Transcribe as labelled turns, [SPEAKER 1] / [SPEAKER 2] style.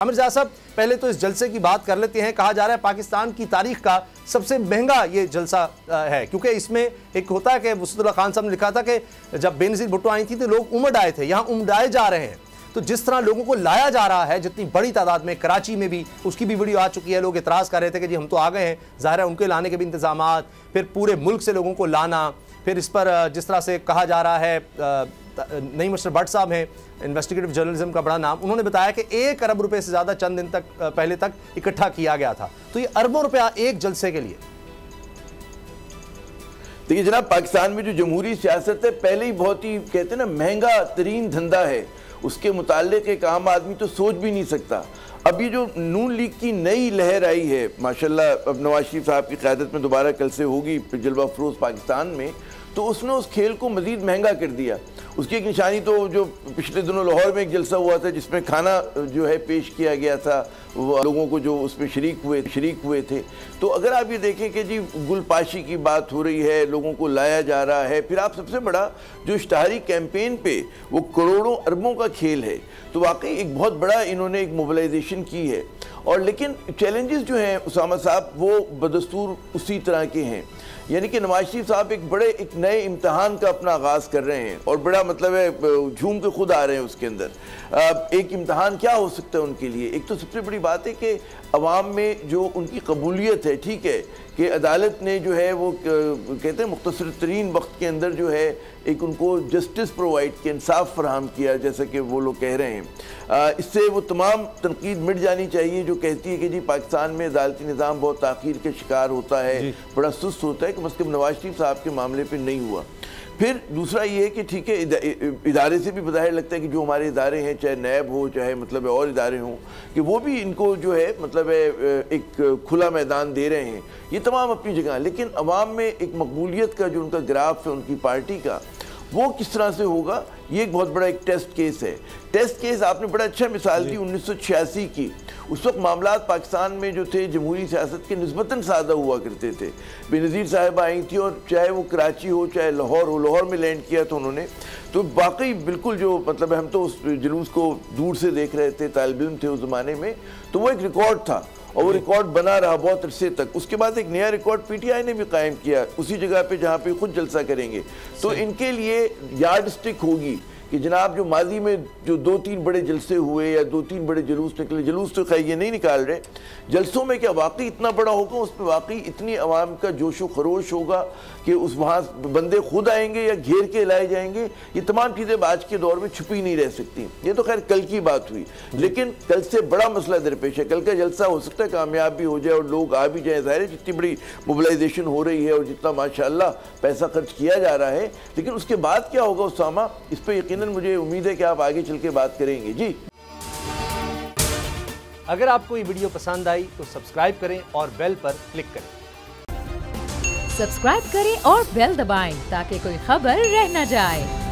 [SPEAKER 1] आमिर ज़ा साहब, पहले तो इस जलसे की बात कर लेते हैं। कहा जा रहा है पाकिस्तान की तारीख का सबसे महंगा ये जलसा है, क्योंकि इसमें एक होता है कि वसीउल्लाह खान साहब ने लिखा था कि जब बेनज़ीर भुट्टो आई थी तो लोग उमड़ आए थे, यहाँ उमड़ाए जा रहे हैं। तो जिस तरह लोगों को लाया जा रहा है जितनी बड़ी तादाद में, कराची में भी उसकी भी वीडियो आ चुकी है, लोग एतराज़ कर रहे थे कि जी हम तो आ गए हैं, ज़ाहिर है उनके लाने के भी इंतजाम, फिर पूरे मुल्क से लोगों को लाना, फिर इस पर जिस तरह से कहा जा रहा है, नईम अशरफ भट्ट साहब हैं, इन्वेस्टिगेटिव जर्नलिज्म का बड़ा नाम, उन्होंने बताया कि 1 अरब रुपए से ज़्यादा चंद दिन तक पहले तक इकट्ठा किया गया था। तो ये अरबों रुपया एक जलसे के लिए।
[SPEAKER 2] देखिए जनाब, पाकिस्तान में जो जमहूरी सियासत है पहले ही बहुत ही कहते हैं ना महंगा तरीन धंधा है, उसके मुताल्लिक एक आम आदमी तो सोच भी नहीं सकता। अब ये जो नून लीग की नई लहर आई है माशाल्लाह, अब नवाज शरीफ साहब की क़यादत में दोबारा कल से होगी जलवा फरोज़ पाकिस्तान में, तो उसने उस खेल को मज़ीद महंगा कर दिया। उसकी एक निशानी तो जो पिछले दिनों लाहौर में एक जलसा हुआ था जिसमें खाना जो है पेश किया गया था वो लोगों को जो उसमें शरीक हुए थे। तो अगर आप ये देखें कि जी गुलपाशी की बात हो रही है, लोगों को लाया जा रहा है, फिर आप सबसे बड़ा जो इश्तहारी कैंपेन पे वो करोड़ों अरबों का खेल है, तो वाकई एक बहुत बड़ा इन्होंने एक मोबिलाइजेशन की है। और लेकिन चैलेंजेस जो हैं उसामा साहब वो बदस्तूर उसी तरह के हैं, यानी कि नवाज शरीफ साहब एक नए इम्तहान का अपना आगाज़ कर रहे हैं और बड़ा मतलब है झूम के खुद आ रहे हैं उसके अंदर। एक इम्तहान क्या हो सकता है उनके लिए? एक तो सबसे बड़ी बात है कि अवाम में जो उनकी कबूलियत है, ठीक है कि अदालत ने जो है वो कहते हैं मुख्तसर तरीन वक्त के अंदर जो है एक उनको जस्टिस प्रोवाइड किया, इंसाफ फराहम किया, जैसा कि वो लोग कह रहे हैं। इससे वो तमाम तनकीद मिट जानी चाहिए जो कहती है कि जी पाकिस्तान में अदालती निज़ाम बहुत ताख़ीर के शिकार होता है, बड़ा सुस्त होता है, कि मसलब नवाज शरीफ साहब के मामले पर नहीं हुआ। फिर दूसरा ये है कि ठीक है इदारे से भी बज़ाहिर लगता है कि जो हमारे इदारे हैं, चाहे नैब हो चाहे मतलब और इदारे हों, कि वो भी इनको जो है मतलब एक खुला मैदान दे रहे हैं, ये तमाम अपनी जगह। लेकिन अवाम में एक मकबूलियत का जो उनका ग्राफ है उनकी पार्टी का, वो किस तरह से होगा, ये एक बहुत बड़ा एक टेस्ट केस है। टेस्ट केस आपने बड़ा अच्छा मिसाल दी 1986 की। उस वक्त मामलात पाकिस्तान में जो थे जमहूरी सियासत के निस्बतन सादा हुआ करते थे। बेनज़ीर साहब आई थी और चाहे वो कराची हो चाहे लाहौर हो, लाहौर में लैंड किया था उन्होंने, तो वाकई बिल्कुल जो मतलब हम तो उस जुलूस को दूर से देख रहे थे, तालिब इल्म थे उस ज़माने में, तो वो एक रिकॉर्ड था और वो रिकॉर्ड बना रहा बहुत अरसे तक। उसके बाद एक नया रिकॉर्ड पीटीआई ने भी कायम किया उसी जगह पे जहाँ पे खुद जलसा करेंगे। तो इनके लिए यार्ड स्टिक होगी कि जनाब जो माजी में जो 2-3 बड़े जलसे हुए या 2-3 बड़े जुलूस निकले, जुलूस तो खैर ये नहीं निकाल रहे, जलसों में क्या वाकई इतना बड़ा होगा, उसमें वाकई इतनी अवाम का जोशो खरोश होगा कि उस वहाँ बंदे खुद आएंगे या घेर के लाए जाएंगे। ये तमाम चीज़ें आज के दौर में छुपी नहीं रह सकती। ये तो खैर कल की बात हुई, लेकिन कल से बड़ा मसला दरपेश है। कल का जलसा हो सकता है कामयाब भी हो जाए और लोग आ भी जाए, ज़ाहिर है जितनी बड़ी मोबिलाइजेशन हो रही है और जितना माशाअल्लाह पैसा खर्च किया जा रहा है, लेकिन उसके बाद क्या होगा उसामा, इस पर यकीनन मुझे उम्मीद है कि आप आगे चल के बात करेंगे। जी,
[SPEAKER 1] अगर आपको ये वीडियो पसंद आई तो सब्सक्राइब करें और बेल पर क्लिक करें।
[SPEAKER 3] सब्सक्राइब करें और बेल दबाएं ताकि कोई खबर रह न जाए।